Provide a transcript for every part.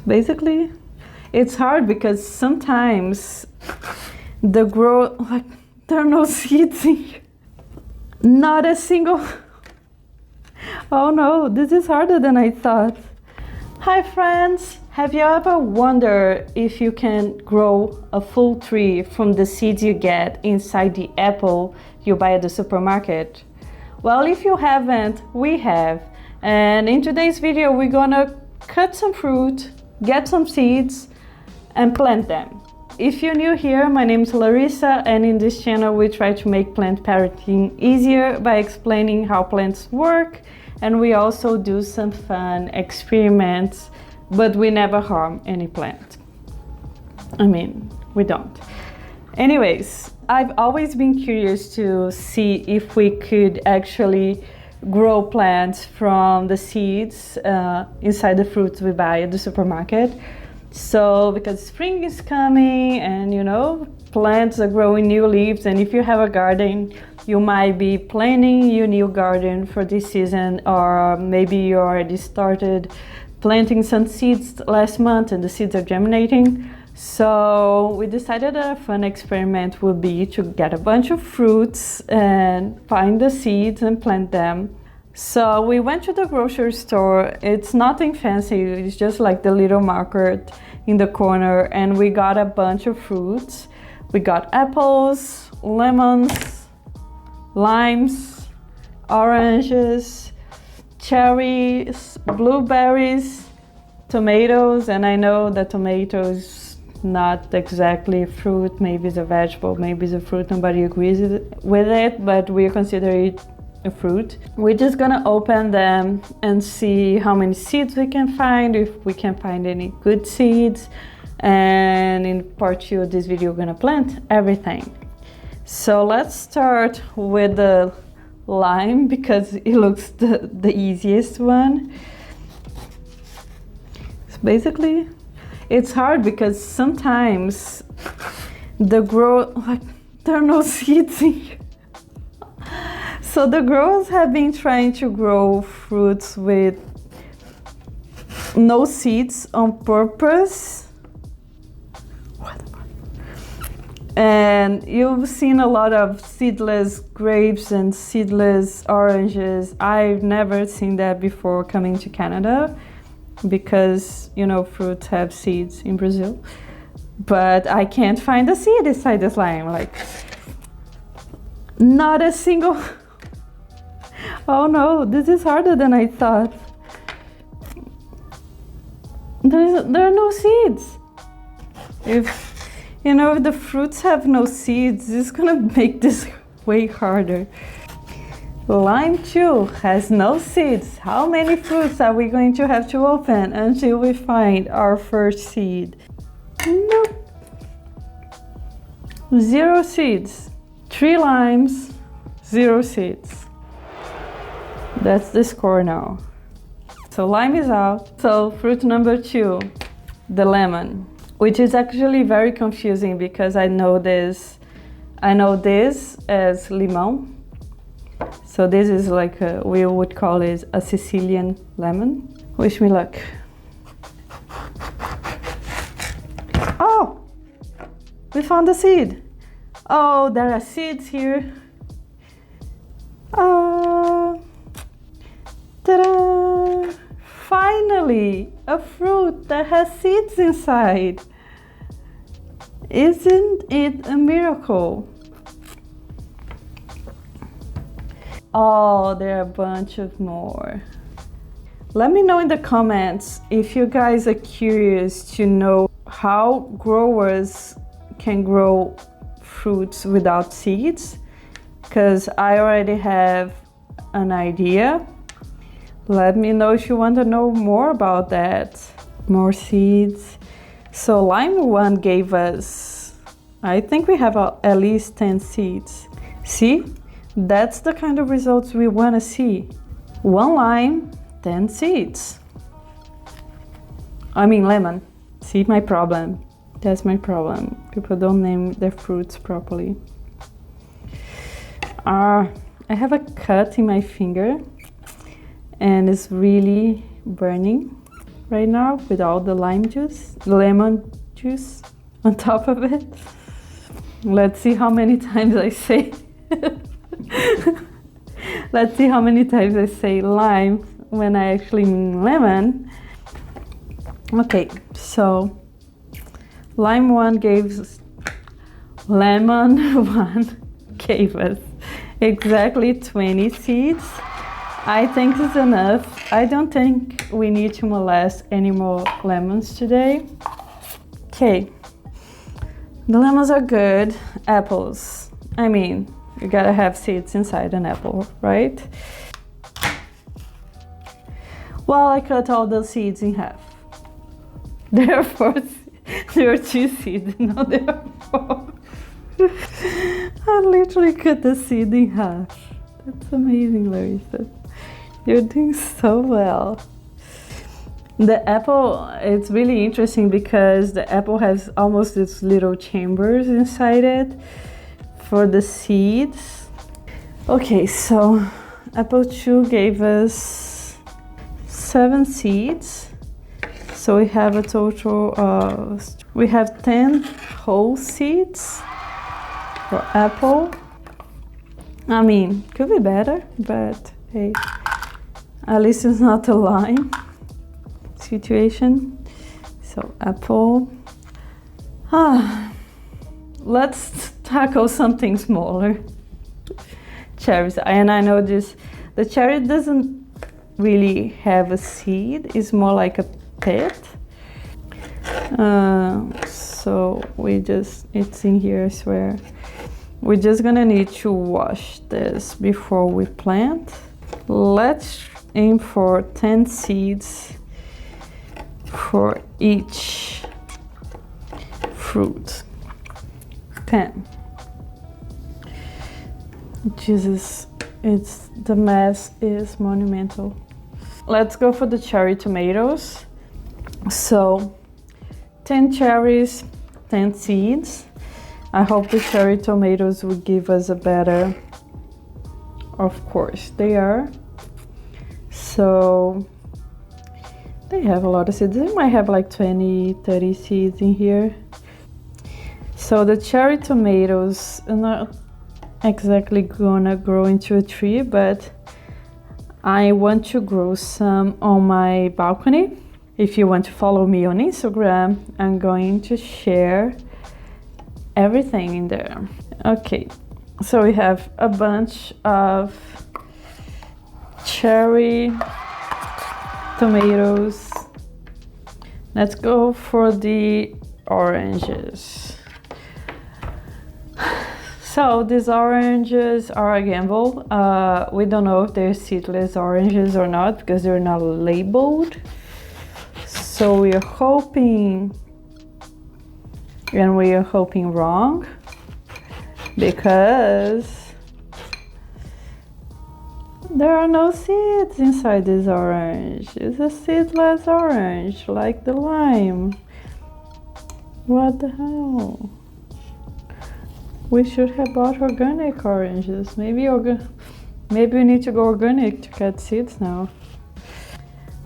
Basically, it's hard because sometimes there are no seeds in here. Not a single. Oh no, this is harder than I thought. Hi friends, have you ever wondered if you can grow a full tree from the seeds you get inside the apple you buy at the supermarket? Well, if you haven't, we have. And in today's video, we're gonna cut some fruit, get some seeds, and plant them. If you're new here, my name is Larissa, and in this channel we try to make plant parenting easier by explaining how plants work, and we also do some fun experiments, but we never harm any plant. I mean, we don't. Anyways, I've always been curious to see if we could actually grow plants from the seeds inside the fruits we buy at the supermarket. So because spring is coming and plants are growing new leaves, and if you have a garden, you might be planning your new garden for this season, or maybe you already started planting some seeds last month and the seeds are germinating. So we decided a fun experiment would be to get a bunch of fruits and find the seeds and plant them. So we went to the grocery store. It's nothing fancy, it's just like the little market in the corner, and we got a bunch of fruits. We got apples, lemons, limes, oranges, cherries, blueberries, tomatoes, and I know that tomatoes not exactly a fruit, maybe it's a vegetable, maybe it's a fruit, nobody agrees with it, but we consider it a fruit. We're just gonna open them and see how many seeds we can find, if we can find any good seeds, and in part 2 of this video we're gonna plant everything. So let's start with the lime because it looks the easiest one. So basically, it's hard because sometimes there are no seeds in here. So the growers have been trying to grow fruits with no seeds on purpose. And you've seen a lot of seedless grapes and seedless oranges. I've never seen that before coming to Canada because, fruits have seeds in Brazil. But I can't find a seed inside this lime, not a single. Oh no, this is harder than I thought. There are no seeds. If the fruits have no seeds, it's gonna make this way harder. Lime 2 has no seeds. How many fruits are we going to have to open until we find our first seed? Nope. 0 seeds. 3 limes, 0 seeds. That's the score now. So lime is out. So fruit number 2, the lemon, which is actually very confusing because I know this as limão. So this is we would call it a Sicilian lemon. Wish me luck. Oh, we found a seed. Oh, there are seeds here. Ta-da! Finally, a fruit that has seeds inside. Isn't it a miracle? Oh, there are a bunch of more. Let me know in the comments if you guys are curious to know how growers can grow fruits without seeds, because I already have an idea. Let me know if you want to know more about that. More seeds. So lime 1 gave us, I think we have at least 10 seeds. See? That's the kind of results we want to see. 1 lime, 10 seeds. I mean lemon. See my problem. That's my problem. People don't name their fruits properly. I have a cut in my finger and it's really burning. right now with all the lemon juice on top of it. Let's see how many times I say let's see how many times I say lime when I actually mean lemon. Okay, so lemon one gave us exactly 20 seeds. I think it's enough. I don't think we need to molest any more lemons today. Okay, the lemons are good. Apples, I mean, you gotta have seeds inside an apple, right? Well, I cut all the seeds in half. Therefore, there are 2 seeds, not there are 4. I literally cut the seed in half. That's amazing, Larissa. You're doing so well. The apple, it's really interesting because the apple has almost these little chambers inside it for the seeds. Okay, so apple 2 gave us 7 seeds. So we have a total of, we have 10 whole seeds for apple. I mean, could be better, but hey, at least it's not a lime situation. So apple. Let's tackle something smaller. Cherries, and I know this, the cherry doesn't really have a seed, it's more like a pit. So we just, it's in here, I swear. We're just gonna need to wash this before we plant. Let's aim for 10 seeds for each fruit. 10. Jesus, the mess is monumental. Let's go for the cherry tomatoes. So 10 cherries, 10 seeds. I hope the cherry tomatoes will give us a better, of course they are. So they have a lot of seeds. They might have like 20, 30 seeds in here. So the cherry tomatoes are not exactly gonna grow into a tree, but I want to grow some on my balcony. If you want to follow me on Instagram, I'm going to share everything in there. Okay, so we have a bunch of cherry tomatoes. Let's go for the oranges. So these oranges are a gamble. We don't know if they're seedless oranges or not because they're not labeled. So we are hoping, and we are hoping wrong, because there are no seeds inside this orange. It's a seedless orange, like the lime. What the hell? We should have bought organic oranges. Maybe we need to go organic to get seeds now.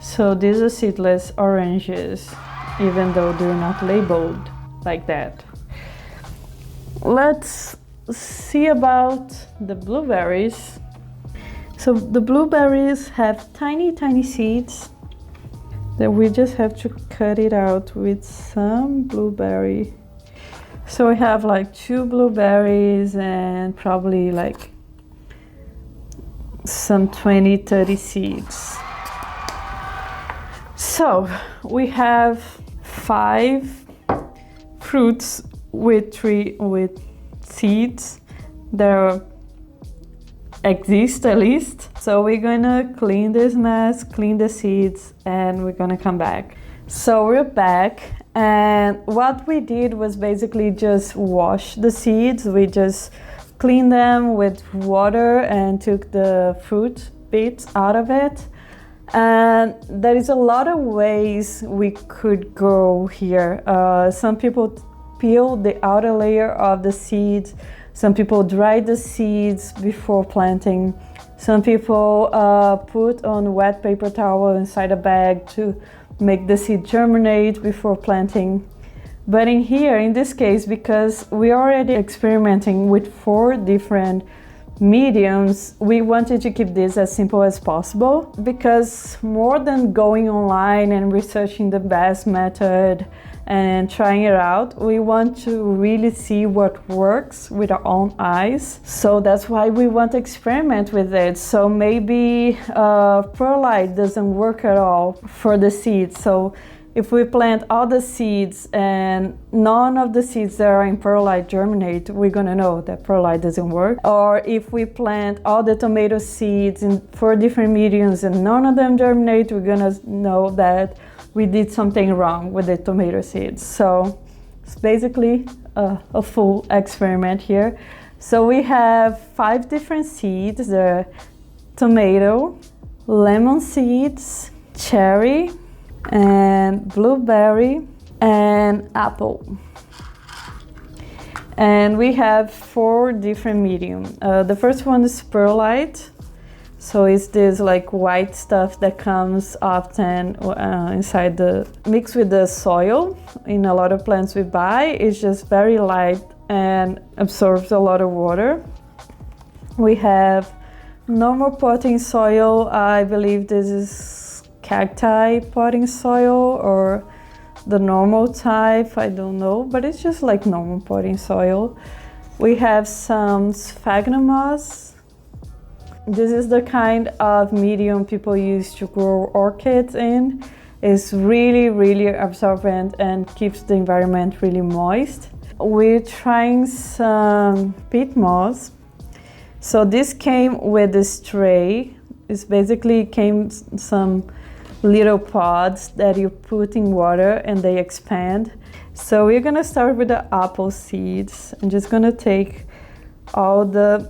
So these are seedless oranges, even though they're not labeled like that. Let's see about the blueberries. So the blueberries have tiny, tiny seeds that we just have to cut it out with some blueberry. So we have like 2 blueberries and probably like some 20, 30 seeds. So we have 5 fruits with seeds that exist at least. So we're gonna clean this mess, clean the seeds, and we're gonna come back. So we're back, and what we did was basically just wash the seeds. We just cleaned them with water and took the fruit bits out of it. And there is a lot of ways we could go here. Some people peel the outer layer of the seeds. Some people dry the seeds before planting. Some people put on wet paper towel inside a bag to make the seed germinate before planting. But in here, in this case, because we're already experimenting with 4 different mediums, we wanted to keep this as simple as possible, because more than going online and researching the best method and trying it out, we want to really see what works with our own eyes. So that's why we want to experiment with it. So maybe perlite doesn't work at all for the seeds. So if we plant all the seeds and none of the seeds that are in perlite germinate, we're gonna know that perlite doesn't work. Or if we plant all the tomato seeds in 4 different mediums and none of them germinate, we're gonna know that we did something wrong with the tomato seeds. So it's basically a full experiment here. So we have 5 different seeds: the tomato, lemon seeds, cherry, and blueberry, and apple. And we have 4 different medium. The first one is perlite. So it's this like white stuff that comes often inside mixed with the soil in a lot of plants we buy. It's just very light and absorbs a lot of water. We have normal potting soil. I believe this is cacti potting soil or the normal type, I don't know, but it's just like normal potting soil. We have some sphagnum moss. This is the kind of medium people use to grow orchids in. It's really, really absorbent and keeps the environment really moist. We're trying some peat moss. So this came with this tray. It's basically came some little pods that you put in water and they expand. So we're gonna start with the apple seeds. I'm just gonna take all the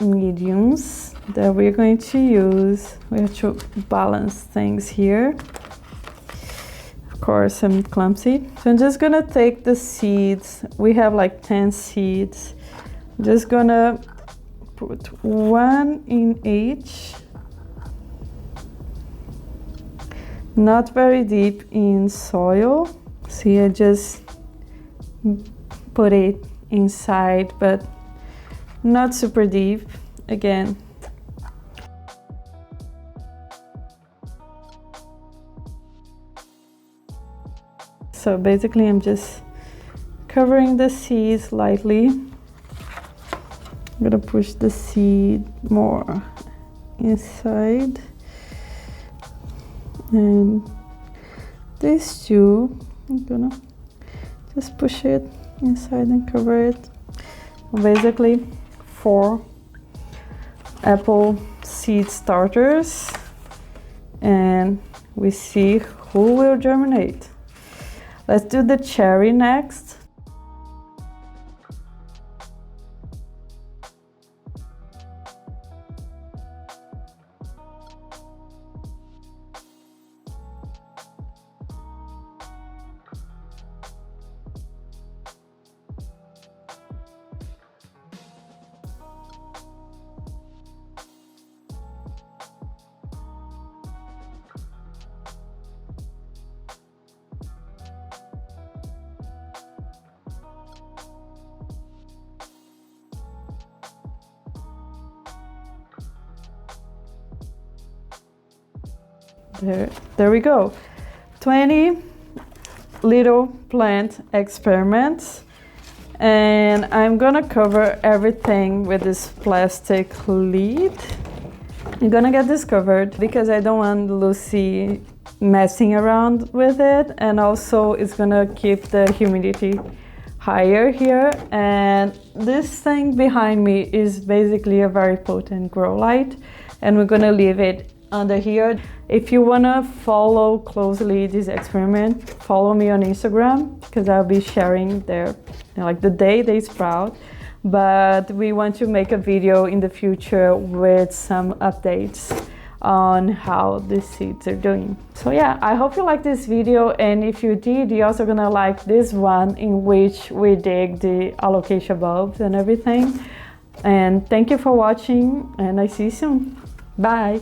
mediums that we're going to use. We have to balance things here. Of course, I'm clumsy. So I'm just gonna take the seeds. We have like 10 seeds. I'm just gonna put 1 in each. Not very deep in soil. See, I just put it inside, but not super deep. Again, so basically I'm just covering the seeds lightly. I'm gonna push the seed more inside, and these 2, I'm gonna just push it inside and cover it. Basically 4 apple seed starters, and we see who will germinate. Let's do the cherry next. There we go. 20 little plant experiments, and I'm gonna cover everything with this plastic lid. I'm gonna get this covered because I don't want Lucy messing around with it, and also it's gonna keep the humidity higher here. And this thing behind me is basically a very potent grow light, and we're gonna leave it under here. If you wanna follow closely this experiment, follow me on Instagram because I'll be sharing there, like the day they sprout. But we want to make a video in the future with some updates on how the seeds are doing. So yeah, I hope you liked this video, and if you did, you're also gonna like this one in which we dig the alocasia bulbs and everything. And thank you for watching, and I see you soon. Bye.